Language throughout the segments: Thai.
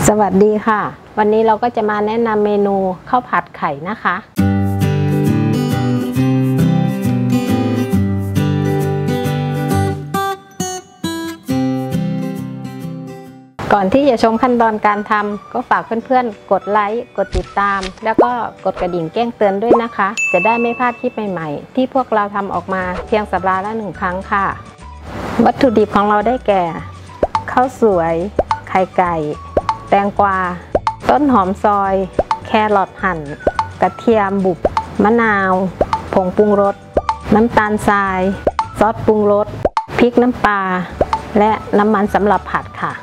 สวัสดีค่ะวันนี้เราก็จะมาแนะนำเมนูข้าวผัดไข่นะคะก่อนที่จะชมขั้นตอนการทำก็ฝากเพื่อนๆกดไลค์กดติดตามแล้วก็กดกระดิ่งแจ้งเตือนด้วยนะคะจะได้ไม่พลาดคลิปใหม่ๆที่พวกเราทำออกมาเพียงสัปดาห์ละ1 ครั้งค่ะวัตถุดิบของเราได้แก่ข้าวสวยไข่ไก่แตงกวาต้นหอมซอยแครอทหั่นกระเทียมบุบมะนาวผงปรุงรสน้ำตาลทรายซอสปรุงรสพริกน้ำปลาและน้ำมันสำหรับผัดค่ะ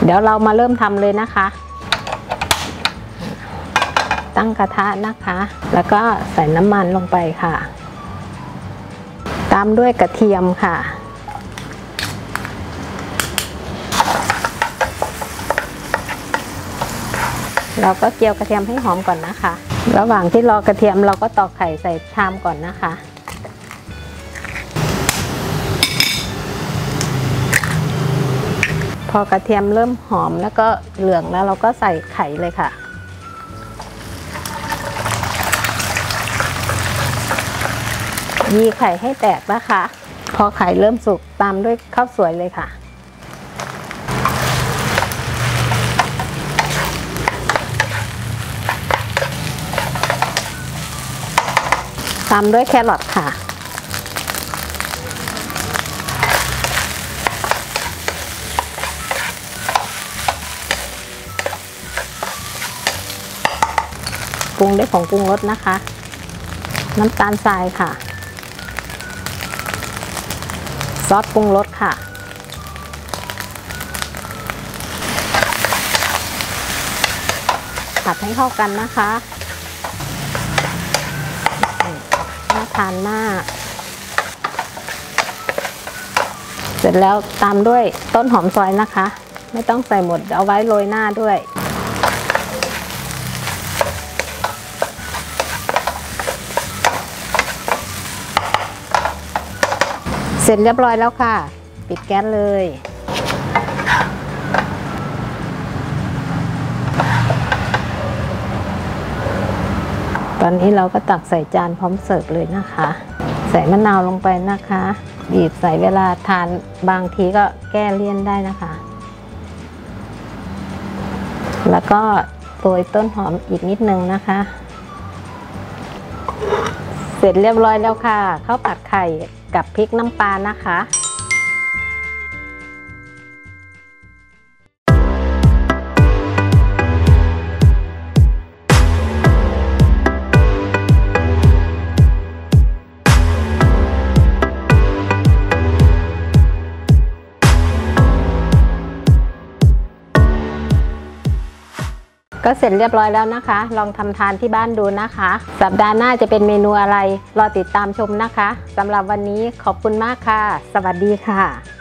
เดี๋ยวเรามาเริ่มทำเลยนะคะตั้งกระทะนะคะแล้วก็ใส่น้ำมันลงไปค่ะตามด้วยกระเทียมค่ะเราก็เจียวกระเทียมให้หอมก่อนนะคะระหว่างที่รอกระเทียมเราก็ตอกไข่ใส่ชามก่อนนะคะพอกระเทียมเริ่มหอมแล้วก็เหลืองแล้วเราก็ใส่ไข่เลยค่ะยีไข่ให้แตกนะคะพอไข่เริ่มสุกตามด้วยข้าวสวยเลยค่ะตามด้วยแครอทค่ะปรุงด้วยผงปรุงรสนะคะน้ำตาลทรายค่ะซอสปรุงรสค่ะผัดให้เข้ากันนะคะน่าทานมากเสร็จแล้วตามด้วยต้นหอมซอยนะคะไม่ต้องใส่หมดเอาไว้โรยหน้าด้วยเสร็จเรียบร้อยแล้วค่ะปิดแก๊สเลยตอนนี้เราก็ตักใส่จานพร้อมเสิร์ฟเลยนะคะใส่มะนาวลงไปนะคะบีบใส่เวลาทานบางทีก็แก้เลี่ยนได้นะคะแล้วก็โรยต้นหอมอีกนิดนึงนะคะเสร็จเรียบร้อยแล้วค่ะข้าวผัดไข่กับพริกน้ำปลานะคะก็เสร็จเรียบร้อยแล้วนะคะลองทำทานที่บ้านดูนะคะสัปดาห์หน้าจะเป็นเมนูอะไรรอติดตามชมนะคะสำหรับวันนี้ขอบคุณมากค่ะสวัสดีค่ะ